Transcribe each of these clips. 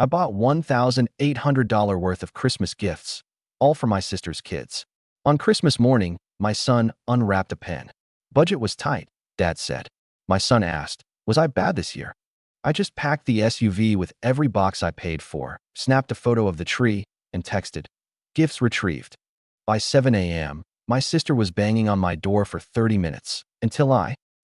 I bought $1,800 worth of Christmas gifts, all for my sister's kids. On Christmas morning, my son unwrapped a pen. Budget was tight, Dad said. My son asked, was I bad this year? I just packed the SUV with every box I paid for, snapped a photo of the tree, and texted, gifts retrieved. By 7 a.m., my sister was banging on my door for 30 minutes, until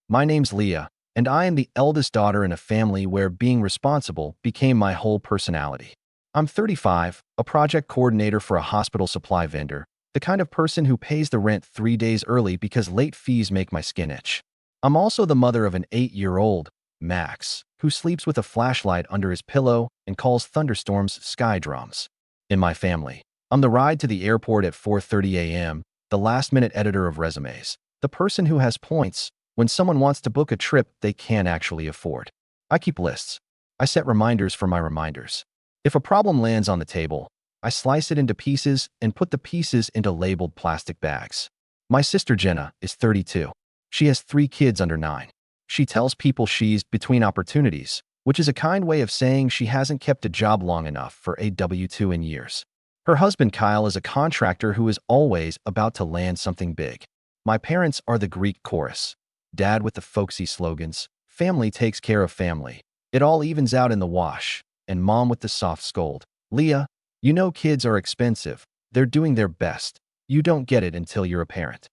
my name's Leah, and I am the eldest daughter in a family where being responsible became my whole personality. I'm 35, a project coordinator for a hospital supply vendor, the kind of person who pays the rent 3 days early because late fees make my skin itch. I'm also the mother of an 8-year-old, Max, who sleeps with a flashlight under his pillow and calls thunderstorms sky drums. In my family, I'm the ride to the airport at 4:30 a.m., the last-minute editor of resumes, the person who has points when someone wants to book a trip they can't actually afford. I keep lists. I set reminders for my reminders. If a problem lands on the table, I slice it into pieces and put the pieces into labeled plastic bags. My sister Jenna is 32. She has 3 kids under 9. She tells people she's between opportunities, which is a kind way of saying she hasn't kept a job long enough for a W-2 in years. Her husband Kyle is a contractor who is always about to land something big. My parents are the Greek chorus. Dad with the folksy slogans, family takes care of family. It all evens out in the wash. And Mom with the soft scold. Leah, you know kids are expensive. They're doing their best. You don't get it until you're a parent.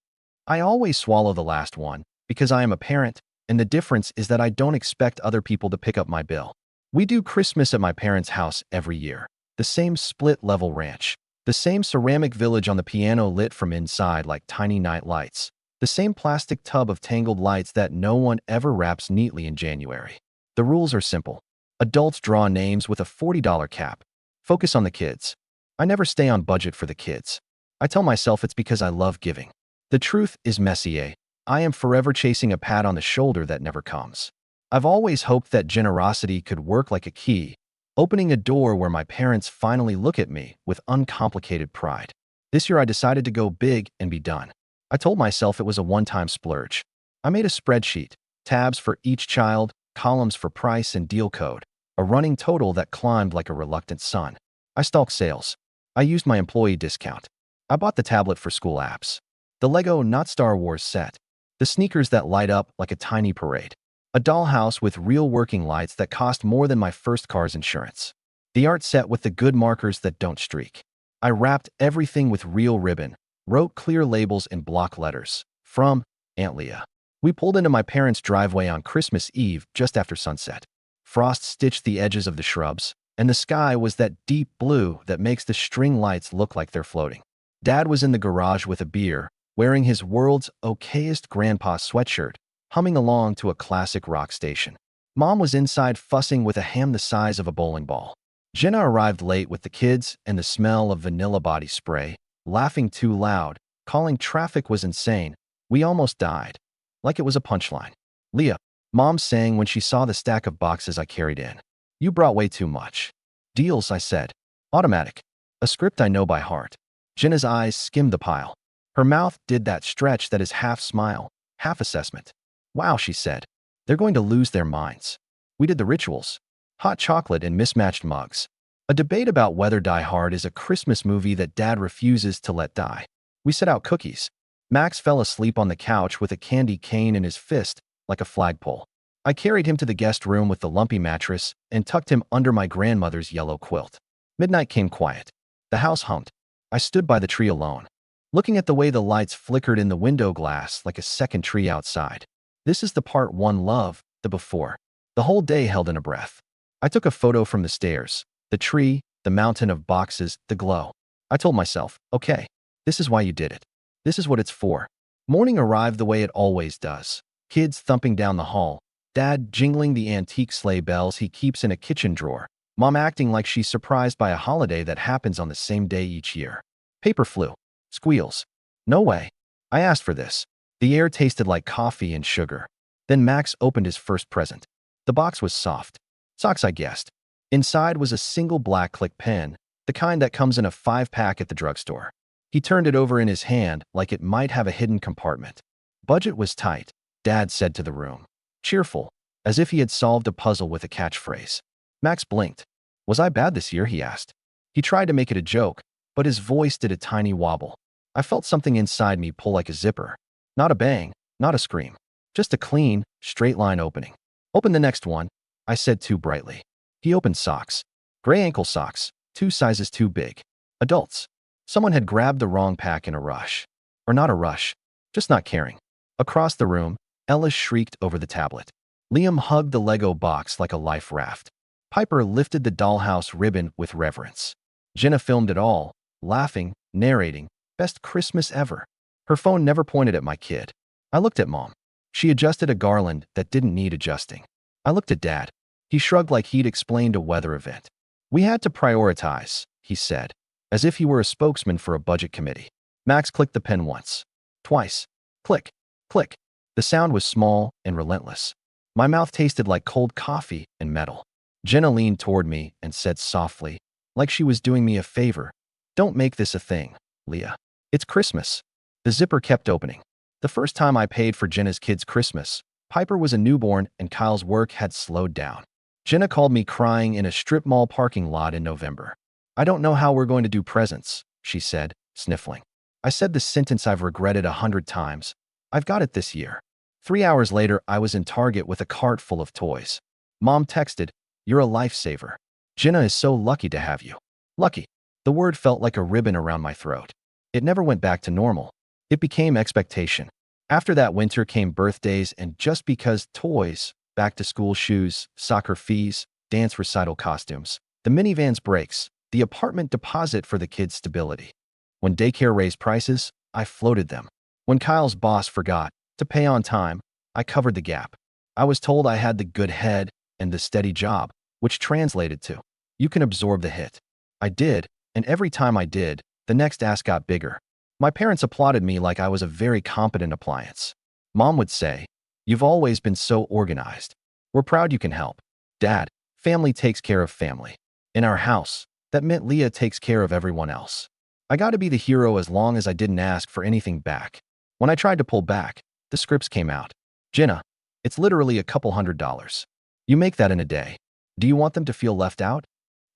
I always swallow the last one because I am a parent, and the difference is that I don't expect other people to pick up my bill. We do Christmas at my parents' house every year. The same split-level ranch. The same ceramic village on the piano lit from inside like tiny night lights. The same plastic tub of tangled lights that no one ever wraps neatly in January. The rules are simple. Adults draw names with a $40 cap. Focus on the kids. I never stay on budget for the kids. I tell myself it's because I love giving. The truth is messier. I am forever chasing a pat on the shoulder that never comes. I've always hoped that generosity could work like a key, opening a door where my parents finally look at me with uncomplicated pride. This year I decided to go big and be done. I told myself it was a one-time splurge. I made a spreadsheet, tabs for each child, columns for price and deal code, a running total that climbed like a reluctant sun. I stalked sales. I used my employee discount. I bought the tablet for school apps, the Lego Not Star Wars set, the sneakers that light up like a tiny parade, a dollhouse with real working lights that cost more than my first car's insurance, the art set with the good markers that don't streak. I wrapped everything with real ribbon, wrote clear labels in block letters. From Aunt Leah. We pulled into my parents' driveway on Christmas Eve just after sunset. Frost stitched the edges of the shrubs, and the sky was that deep blue that makes the string lights look like they're floating. Dad was in the garage with a beer, wearing his world's okayest grandpa sweatshirt, humming along to a classic rock station. Mom was inside fussing with a ham the size of a bowling ball. Jenna arrived late with the kids and the smell of vanilla body spray, laughing too loud, calling traffic was insane. We almost died. Like it was a punchline. Leah, Mom sang when she saw the stack of boxes I carried in. You brought way too much. Deals, I said. Automatic. A script I know by heart. Jenna's eyes skimmed the pile. Her mouth did that stretch that is half smile, half assessment. Wow, she said. They're going to lose their minds. We did the rituals. Hot chocolate and mismatched mugs. A debate about whether Die Hard is a Christmas movie that Dad refuses to let die. We set out cookies. Max fell asleep on the couch with a candy cane in his fist, like a flagpole. I carried him to the guest room with the lumpy mattress and tucked him under my grandmother's yellow quilt. Midnight came quiet. The house hummed. I stood by the tree alone, looking at the way the lights flickered in the window glass like a second tree outside. This is the part one love, the before. The whole day held in a breath. I took a photo from the stairs, the tree, the mountain of boxes, the glow. I told myself, okay, this is why you did it. This is what it's for. Morning arrived the way it always does. Kids thumping down the hall. Dad jingling the antique sleigh bells he keeps in a kitchen drawer. Mom acting like she's surprised by a holiday that happens on the same day each year. Paper flew. Squeals. No way. I asked for this. The air tasted like coffee and sugar. Then Max opened his first present. The box was soft. Socks, I guessed. Inside was a single black click pen, the kind that comes in a 5-pack at the drugstore. He turned it over in his hand like it might have a hidden compartment. Budget was tight, Dad said to the room. Cheerful, as if he had solved a puzzle with a catchphrase. Max blinked. Was I bad this year, he asked. He tried to make it a joke, but his voice did a tiny wobble. I felt something inside me pull like a zipper. Not a bang, not a scream. Just a clean, straight line opening. Open the next one, I said too brightly. He opened socks. Gray ankle socks, 2 sizes too big. Adults. Someone had grabbed the wrong pack in a rush. Or not a rush, just not caring. Across the room, Ella shrieked over the tablet. Liam hugged the Lego box like a life raft. Piper lifted the dollhouse ribbon with reverence. Jenna filmed it all, laughing, narrating, best Christmas ever. Her phone never pointed at my kid. I looked at Mom. She adjusted a garland that didn't need adjusting. I looked at Dad. He shrugged like he'd explained a weather event. We had to prioritize, he said, as if he were a spokesman for a budget committee. Max clicked the pen once. Twice. Click. Click. The sound was small and relentless. My mouth tasted like cold coffee and metal. Jenna leaned toward me and said softly, like she was doing me a favor, "Don't make this a thing, Leah. It's Christmas." The zipper kept opening. The first time I paid for Jenna's kids' Christmas, Piper was a newborn and Kyle's work had slowed down. Jenna called me crying in a strip mall parking lot in November. "I don't know how we're going to do presents," she said, sniffling. I said the sentence I've regretted 100 times. "I've got it this year." 3 hours later, I was in Target with a cart full of toys. Mom texted, "You're a lifesaver. Jenna is so lucky to have you." Lucky. The word felt like a ribbon around my throat. It never went back to normal. It became expectation. After that winter came birthdays and just because toys, back-to-school shoes, soccer fees, dance recital costumes, the minivan's brakes, the apartment deposit for the kids' stability. When daycare raised prices, I floated them. When Kyle's boss forgot to pay on time, I covered the gap. I was told I had the good head and the steady job, which translated to, "You can absorb the hit." I did, and every time I did, the next ask got bigger. My parents applauded me like I was a very competent appliance. Mom would say, "You've always been so organized. We're proud you can help." Dad, "Family takes care of family." In our house, that meant Leah takes care of everyone else. I got to be the hero as long as I didn't ask for anything back. When I tried to pull back, the scripts came out. "Jenna, it's literally a couple $100. You make that in a day. Do you want them to feel left out?"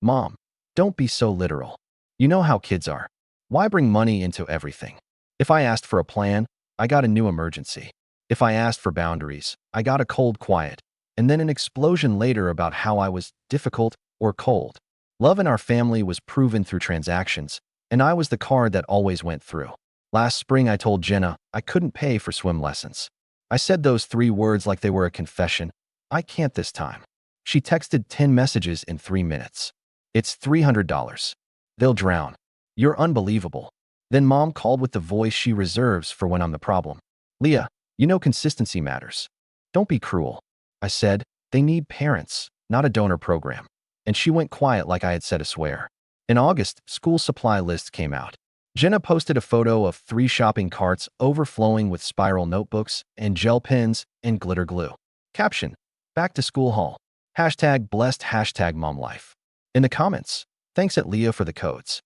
"Mom, don't be so literal. You know how kids are. Why bring money into everything?" If I asked for a plan, I got a new emergency. If I asked for boundaries, I got a cold quiet, and then an explosion later about how I was difficult or cold. Love in our family was proven through transactions, and I was the card that always went through. Last spring, I told Jenna I couldn't pay for swim lessons. I said those 3 words like they were a confession. "I can't this time." She texted 10 messages in 3 minutes. "It's $300. They'll drown. You're unbelievable." Then Mom called with the voice she reserves for when I'm the problem. "Leah, you know consistency matters. Don't be cruel." I said, "They need parents, not a donor program." And she went quiet like I had said a swear. In August, school supply lists came out. Jenna posted a photo of 3 shopping carts overflowing with spiral notebooks and gel pens and glitter glue. Caption, "Back to school haul. Hashtag blessed, hashtag mom life." In the comments, "Thanks at Leah for the codes."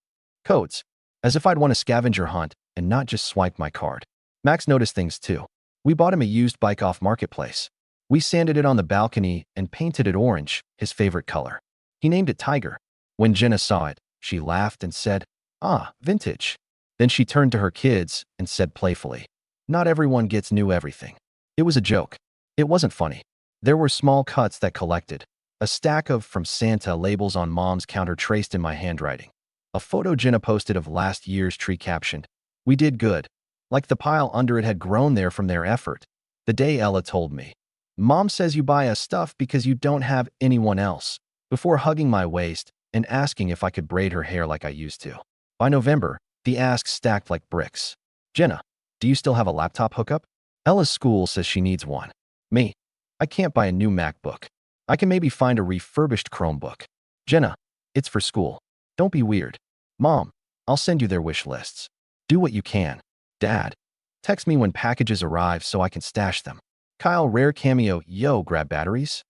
Codes. As if I'd want a scavenger hunt and not just swipe my card. Max noticed things too. We bought him a used bike off Marketplace. We sanded it on the balcony and painted it orange, his favorite color. He named it Tiger. When Jenna saw it, she laughed and said, "Ah, vintage." Then she turned to her kids and said playfully, "Not everyone gets new everything." It was a joke. It wasn't funny. There were small cuts that collected. A stack of "From Santa" labels on Mom's counter traced in my handwriting. A photo Jenna posted of last year's tree captioned, "We did good." Like the pile under it had grown there from their effort. The day Ella told me, "Mom says you buy us stuff because you don't have anyone else," before hugging my waist and asking if I could braid her hair like I used to. By November, the asks stacked like bricks. "Jenna, do you still have a laptop hookup?" "Ella's school says she needs one." "Me, I can't buy a new MacBook. I can maybe find a refurbished Chromebook." "Jenna, it's for school. Don't be weird." "Mom, I'll send you their wish lists. Do what you can." "Dad, text me when packages arrive so I can stash them." Kyle, rare cameo, "Yo, grab batteries."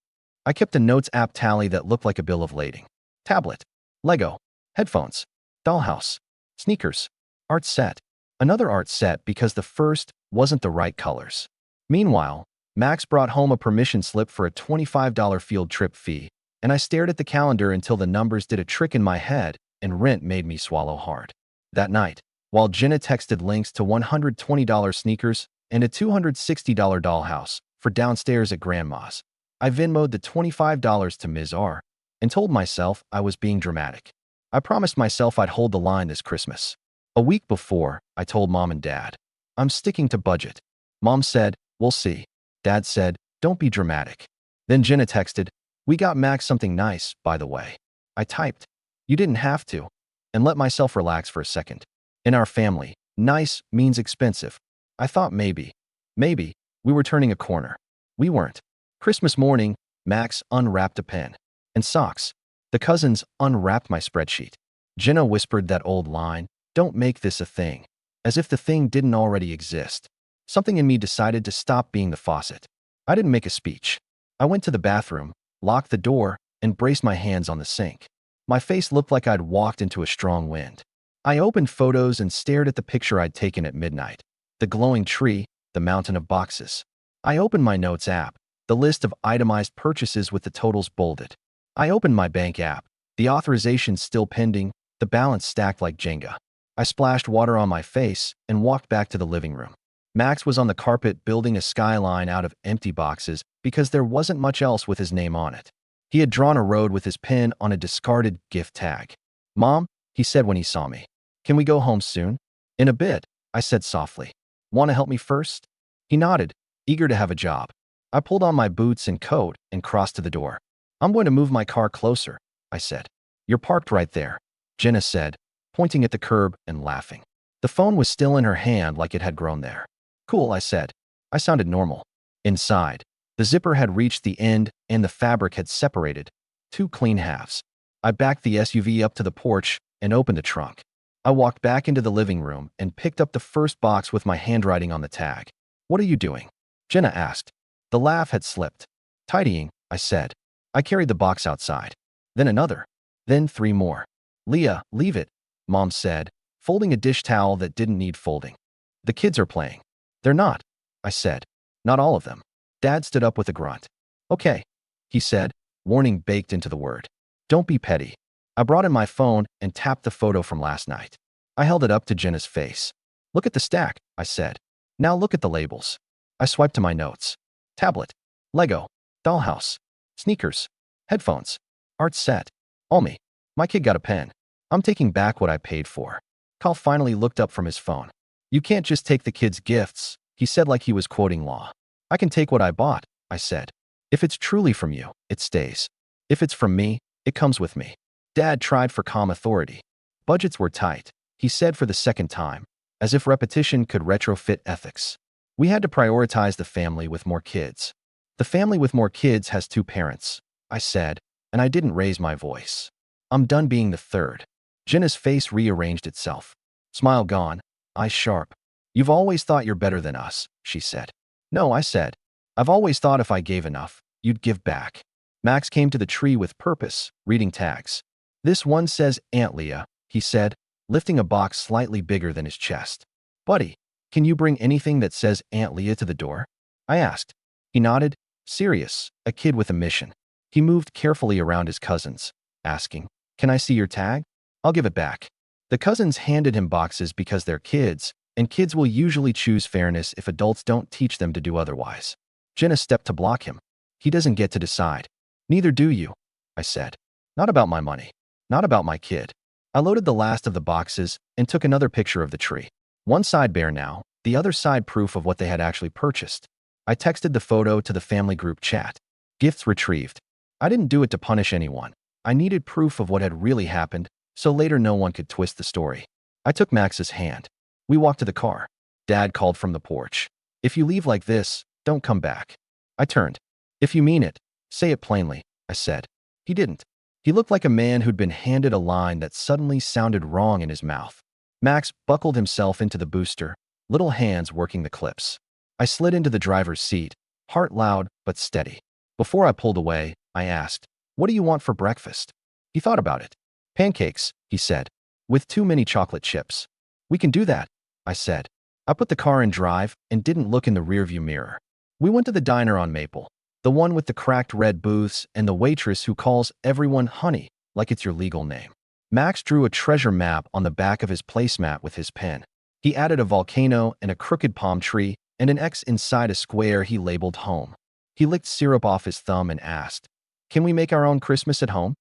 I kept a notes app tally that looked like a bill of lading. Tablet, Lego, headphones, dollhouse, sneakers, art set. Another art set because the first wasn't the right colors. Meanwhile, Max brought home a permission slip for a $25 field trip fee and I stared at the calendar until the numbers did a trick in my head and rent made me swallow hard. That night, while Jenna texted links to $120 sneakers and a $260 dollhouse for downstairs at Grandma's, I Venmo'd the $25 to Ms. R and told myself I was being dramatic. I promised myself I'd hold the line this Christmas. A week before, I told Mom and Dad, I'm sticking to budget. Mom said, we'll see. Dad said, don't be dramatic. Then Jenna texted, we got Max something nice, by the way. I typed, you didn't have to, and let myself relax for a second. In our family, nice means expensive. I thought maybe we were turning a corner. We weren't. Christmas morning, Max unwrapped a pen and socks. The cousins unwrapped my spreadsheet. Jenna whispered that old line, don't make this a thing, as if the thing didn't already exist. Something in me decided to stop being the faucet. I didn't make a speech. I went to the bathroom, locked the door, and braced my hands on the sink. My face looked like I'd walked into a strong wind. I opened photos and stared at the picture I'd taken at midnight. The glowing tree, the mountain of boxes. I opened my notes app, the list of itemized purchases with the totals bolded. I opened my bank app, the authorizations still pending, the balance stacked like Jenga. I splashed water on my face and walked back to the living room. Max was on the carpet building a skyline out of empty boxes because there wasn't much else with his name on it. He had drawn a road with his pen on a discarded gift tag. Mom, he said when he saw me, can we go home soon? In a bit, I said softly. Want to help me first? He nodded, eager to have a job. I pulled on my boots and coat and crossed to the door. I'm going to move my car closer, I said. You're parked right there, Jenna said, pointing at the curb and laughing. The phone was still in her hand like it had grown there. Cool, I said. I sounded normal. Inside, the zipper had reached the end and the fabric had separated, two clean halves. I backed the SUV up to the porch and opened the trunk. I walked back into the living room and picked up the first box with my handwriting on the tag. What are you doing? Jenna asked. The laugh had slipped. Tidying, I said. I carried the box outside. Then another. Then 3 more. Leah, leave it, Mom said, folding a dish towel that didn't need folding. The kids are playing. They're not, I said. Not all of them. Dad stood up with a grunt. Okay, he said, warning baked into the word. Don't be petty. I brought in my phone and tapped the photo from last night. I held it up to Jenna's face. Look at the stack, I said. Now look at the labels. I swiped to my notes. Tablet, Lego, dollhouse, sneakers, headphones, art set. All me. My kid got a pen. I'm taking back what I paid for. Carl finally looked up from his phone. You can't just take the kids' gifts, he said like he was quoting law. I can take what I bought, I said. If it's truly from you, it stays. If it's from me, it comes with me. Dad tried for calm authority. Budgets were tight, he said for the second time, as if repetition could retrofit ethics. We had to prioritize the family with more kids. The family with more kids has 2 parents, I said, and I didn't raise my voice. I'm done being the third. Jenna's face rearranged itself. Smile gone, eyes sharp. You've always thought you're better than us, she said. No, I said. I've always thought if I gave enough, you'd give back. Max came to the tree with purpose, reading tags. This one says Aunt Leah, he said, lifting a box slightly bigger than his chest. Buddy, can you bring anything that says Aunt Leah to the door? I asked. He nodded, serious, a kid with a mission. He moved carefully around his cousins, asking, can I see your tag? I'll give it back. The cousins handed him boxes because they're kids, and kids will usually choose fairness if adults don't teach them to do otherwise. Jenna stepped to block him. He doesn't get to decide. Neither do you, I said. Not about my money. Not about my kid. I loaded the last of the boxes and took another picture of the tree. One side bare now, the other side proof of what they had actually purchased. I texted the photo to the family group chat. Gifts retrieved. I didn't do it to punish anyone. I needed proof of what had really happened, so later no one could twist the story. I took Max's hand. We walked to the car. Dad called from the porch. If you leave like this, don't come back. I turned. If you mean it, say it plainly, I said. He didn't. He looked like a man who'd been handed a line that suddenly sounded wrong in his mouth. Max buckled himself into the booster, little hands working the clips. I slid into the driver's seat, heart loud but steady. Before I pulled away, I asked, what do you want for breakfast? He thought about it. Pancakes, he said, with too many chocolate chips. We can do that, I said. I put the car in drive and didn't look in the rearview mirror. We went to the diner on Maple. The one with the cracked red booths and the waitress who calls everyone honey like it's your legal name. Max drew a treasure map on the back of his placemat with his pen. He added a volcano and a crooked palm tree and an X inside a square he labeled home. He licked syrup off his thumb and asked, "Can we make our own Christmas at home?"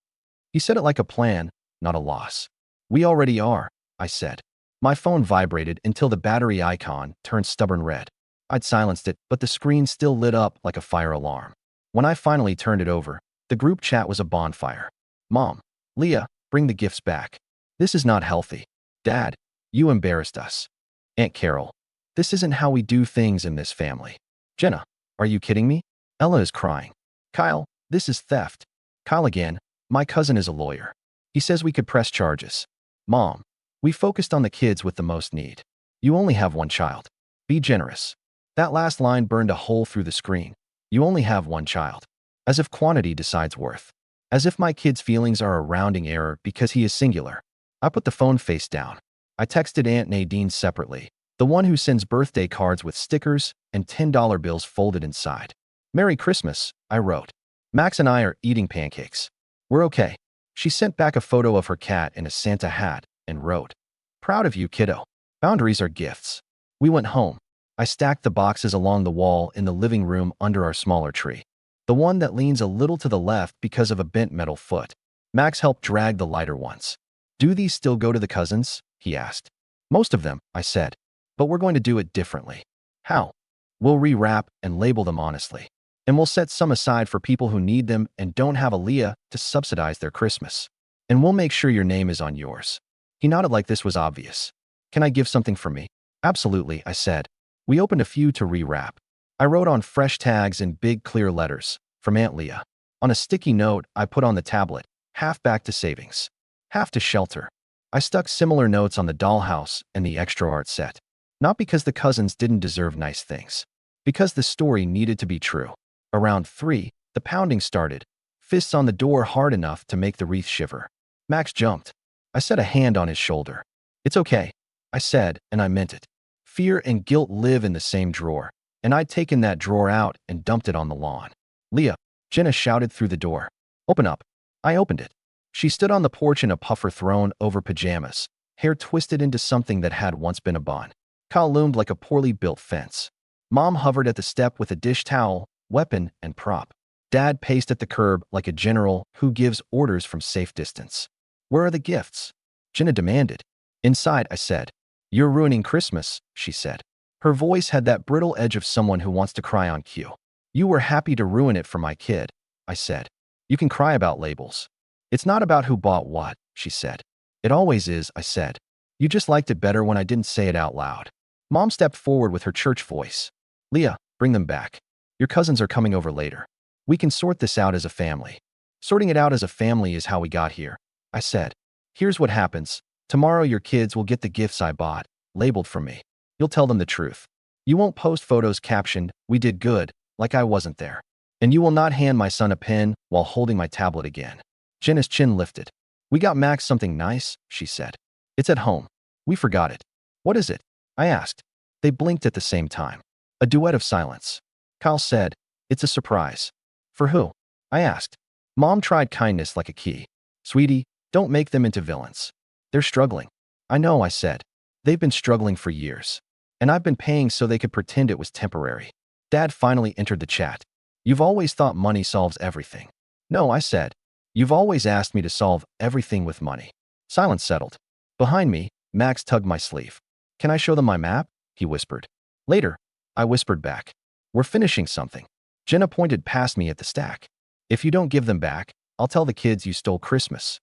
He said it like a plan, not a loss. "We already are," I said. My phone vibrated until the battery icon turned stubborn red. I'd silenced it, but the screen still lit up like a fire alarm. When I finally turned it over, the group chat was a bonfire. "Mom, Leah, bring the gifts back. This is not healthy. Dad, you embarrassed us. Aunt Carol, this isn't how we do things in this family. Jenna, are you kidding me? Ella is crying. Kyle, this is theft. Kyle again, my cousin is a lawyer. He says we could press charges. Mom, we focused on the kids with the most need. You only have one child. Be generous." That last line burned a hole through the screen. You only have one child. As if quantity decides worth. As if my kid's feelings are a rounding error because he is singular. I put the phone face down. I texted Aunt Nadine separately, the one who sends birthday cards with stickers and $10 bills folded inside. "Merry Christmas," I wrote. "Max and I are eating pancakes. We're okay." She sent back a photo of her cat in a Santa hat and wrote, "Proud of you, kiddo. Boundaries are gifts." We went home. I stacked the boxes along the wall in the living room under our smaller tree. The one that leans a little to the left because of a bent metal foot. Max helped drag the lighter ones. "Do these still go to the cousins?" he asked. "Most of them," I said. "But we're going to do it differently." "How?" "We'll rewrap and label them honestly. And we'll set some aside for people who need them and don't have a Leah to subsidize their Christmas. And we'll make sure your name is on yours." He nodded like this was obvious. "Can I give something for me?" "Absolutely," I said. We opened a few to rewrap. I wrote on fresh tags in big clear letters, "From Aunt Leah." On a sticky note, I put on the tablet, "Half back to savings. Half to shelter." I stuck similar notes on the dollhouse and the extra art set. Not because the cousins didn't deserve nice things. Because the story needed to be true. Around 3, the pounding started, fists on the door hard enough to make the wreath shiver. Max jumped. I set a hand on his shoulder. "It's okay," I said, and I meant it. Fear and guilt live in the same drawer, and I'd taken that drawer out and dumped it on the lawn. "Leah," Jenna shouted through the door. "Open up." I opened it. She stood on the porch in a puffer thrown over pajamas, hair twisted into something that had once been a bun. Kyle loomed like a poorly built fence. Mom hovered at the step with a dish towel, weapon, and prop. Dad paced at the curb like a general who gives orders from safe distance. "Where are the gifts?" Jenna demanded. "Inside," I said. "You're ruining Christmas," she said. Her voice had that brittle edge of someone who wants to cry on cue. "You were happy to ruin it for my kid," I said. "You can cry about labels. It's not about who bought what," she said. "It always is," I said. "You just liked it better when I didn't say it out loud." Mom stepped forward with her church voice. "Leah, bring them back. Your cousins are coming over later. We can sort this out as a family." "Sorting it out as a family is how we got here," I said. "Here's what happens. Tomorrow your kids will get the gifts I bought, labeled for me. You'll tell them the truth. You won't post photos captioned, 'We did good,' like I wasn't there. And you will not hand my son a pen while holding my tablet again." Jenna's chin lifted. "We got Max something nice," she said. "It's at home. We forgot it." "What is it?" I asked. They blinked at the same time. A duet of silence. Kyle said, "It's a surprise." "For who?" I asked. Mom tried kindness like a key. "Sweetie, don't make them into villains. They're struggling." "I know," I said. "They've been struggling for years. And I've been paying so they could pretend it was temporary." Dad finally entered the chat. "You've always thought money solves everything." "No," I said. "You've always asked me to solve everything with money." Silence settled. Behind me, Max tugged my sleeve. "Can I show them my map?" he whispered. "Later," I whispered back. "We're finishing something." Jenna pointed past me at the stack. "If you don't give them back, I'll tell the kids you stole Christmas."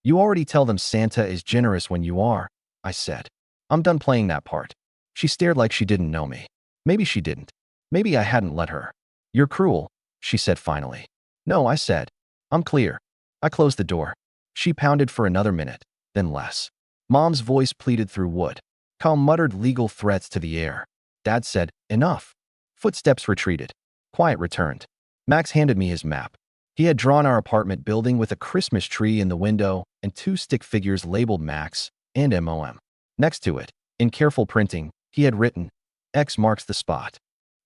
"You already tell them Santa is generous when you are," I said. "I'm done playing that part." She stared like she didn't know me. Maybe she didn't. Maybe I hadn't let her. "You're cruel," she said finally. "No," I said. "I'm clear." I closed the door. She pounded for another minute, then less. Mom's voice pleaded through wood. Kyle muttered legal threats to the air. Dad said, "Enough." Footsteps retreated. Quiet returned. Max handed me his map. He had drawn our apartment building with a Christmas tree in the window and 2 stick figures labeled Max and MOM. Next to it, in careful printing, he had written, "X marks the spot."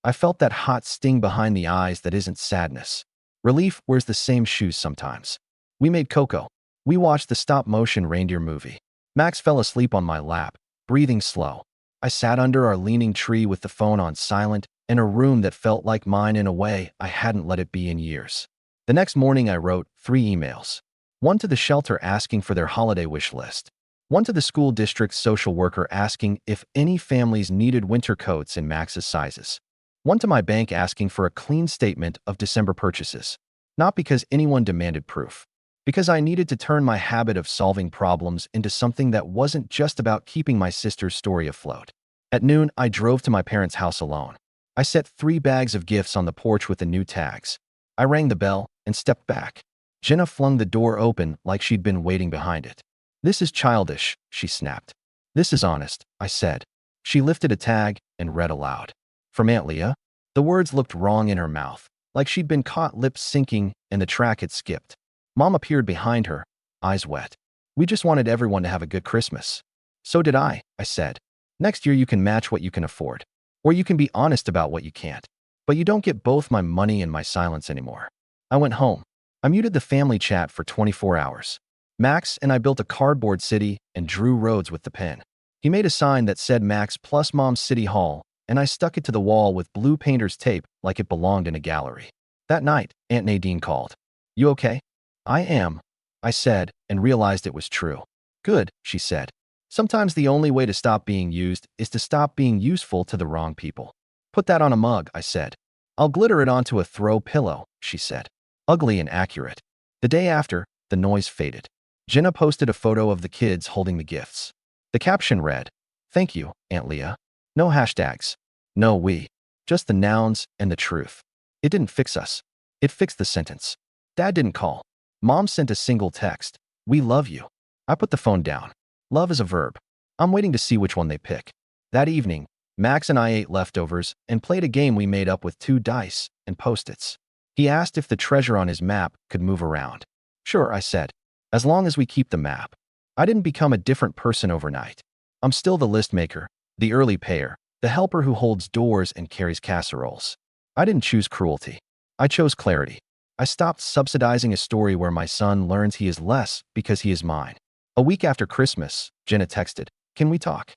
I felt that hot sting behind the eyes that isn't sadness. Relief wears the same shoes sometimes. We made cocoa. We watched the stop-motion reindeer movie. Max fell asleep on my lap, breathing slow. I sat under our leaning tree with the phone on silent, in a room that felt like mine in a way I hadn't let it be in years. The next morning I wrote 3 emails. One to the shelter asking for their holiday wish list. One to the school district's social worker asking if any families needed winter coats in Max's sizes. One to my bank asking for a clean statement of December purchases. Not because anyone demanded proof. Because I needed to turn my habit of solving problems into something that wasn't just about keeping my sister's story afloat. At noon, I drove to my parents' house alone. I set 3 bags of gifts on the porch with the new tags. I rang the bell and stepped back. Jenna flung the door open like she'd been waiting behind it. "This is childish," she snapped. "This is honest," I said. She lifted a tag and read aloud. "From Aunt Leah?" The words looked wrong in her mouth, like she'd been caught lips syncing and the track had skipped. Mom appeared behind her, eyes wet. "We just wanted everyone to have a good Christmas." "So did I said. "Next year you can match what you can afford. Or you can be honest about what you can't. But you don't get both my money and my silence anymore." I went home. I muted the family chat for 24 hours. Max and I built a cardboard city and drew roads with the pen. He made a sign that said Max plus Mom's City Hall, and I stuck it to the wall with blue painter's tape like it belonged in a gallery. That night, Aunt Nadine called. "You okay?" "I am," I said, and realized it was true. "Good," she said. "Sometimes the only way to stop being used is to stop being useful to the wrong people." "Put that on a mug," I said. "I'll glitter it onto a throw pillow," she said. Ugly and accurate. The day after, the noise faded. Jenna posted a photo of the kids holding the gifts. The caption read, "Thank you, Aunt Leah." No hashtags. No we. Just the nouns and the truth. It didn't fix us. It fixed the sentence. Dad didn't call. Mom sent a single text. "We love you." I put the phone down. Love is a verb. I'm waiting to see which one they pick. That evening, Max and I ate leftovers and played a game we made up with 2 dice and Post-its. He asked if the treasure on his map could move around. "Sure," I said, "as long as we keep the map." I didn't become a different person overnight. I'm still the list maker, the early payer, the helper who holds doors and carries casseroles. I didn't choose cruelty. I chose clarity. I stopped subsidizing a story where my son learns he is less because he is mine. A week after Christmas, Jenna texted, "Can we talk?"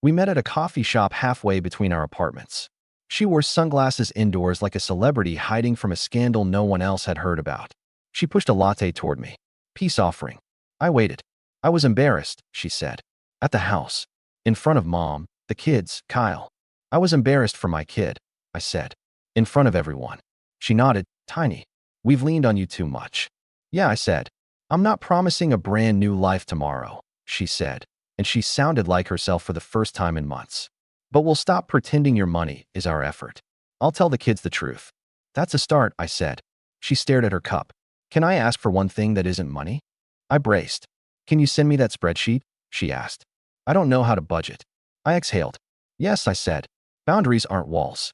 We met at a coffee shop halfway between our apartments. She wore sunglasses indoors like a celebrity hiding from a scandal no one else had heard about. She pushed a latte toward me. "Peace offering." I waited. "I was embarrassed," she said. "At the house. In front of Mom, the kids, Kyle." "I was embarrassed for my kid," I said. "In front of everyone." She nodded, "Tiny. We've leaned on you too much." "Yeah," I said. "I'm not promising a brand new life tomorrow," she said, and she sounded like herself for the first time in months. "But we'll stop pretending your money is our effort. I'll tell the kids the truth." "That's a start," I said. She stared at her cup. "Can I ask for one thing that isn't money?" I braced. "Can you send me that spreadsheet?" she asked. "I don't know how to budget." I exhaled. "Yes," I said. "Boundaries aren't walls."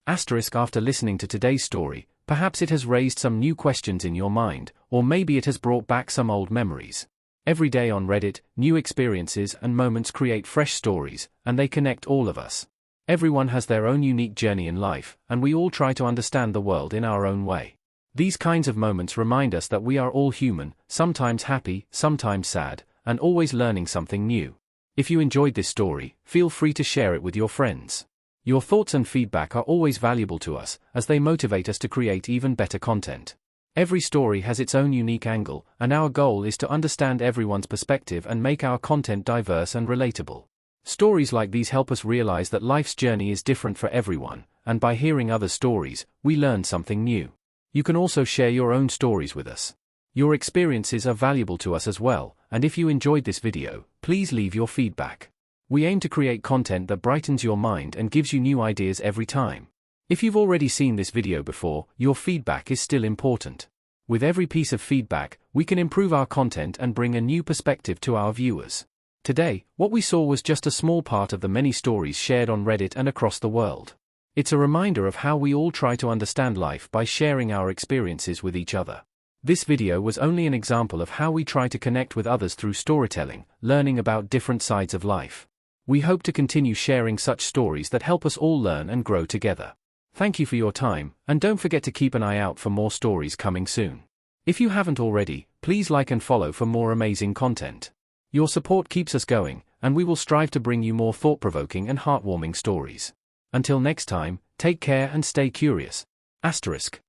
Asterisk after listening to today's story, perhaps it has raised some new questions in your mind, or maybe it has brought back some old memories. Every day on Reddit, new experiences and moments create fresh stories, and they connect all of us. Everyone has their own unique journey in life, and we all try to understand the world in our own way. These kinds of moments remind us that we are all human, sometimes happy, sometimes sad, and always learning something new. If you enjoyed this story, feel free to share it with your friends. Your thoughts and feedback are always valuable to us, as they motivate us to create even better content. Every story has its own unique angle, and our goal is to understand everyone's perspective and make our content diverse and relatable. Stories like these help us realize that life's journey is different for everyone, and by hearing other stories, we learn something new. You can also share your own stories with us. Your experiences are valuable to us as well, and if you enjoyed this video, please leave your feedback. We aim to create content that brightens your mind and gives you new ideas every time. If you've already seen this video before, your feedback is still important. With every piece of feedback, we can improve our content and bring a new perspective to our viewers. Today, what we saw was just a small part of the many stories shared on Reddit and across the world. It's a reminder of how we all try to understand life by sharing our experiences with each other. This video was only an example of how we try to connect with others through storytelling, learning about different sides of life. We hope to continue sharing such stories that help us all learn and grow together. Thank you for your time, and don't forget to keep an eye out for more stories coming soon. If you haven't already, please like and follow for more amazing content. Your support keeps us going, and we will strive to bring you more thought-provoking and heartwarming stories. Until next time, take care and stay curious. Asterisk.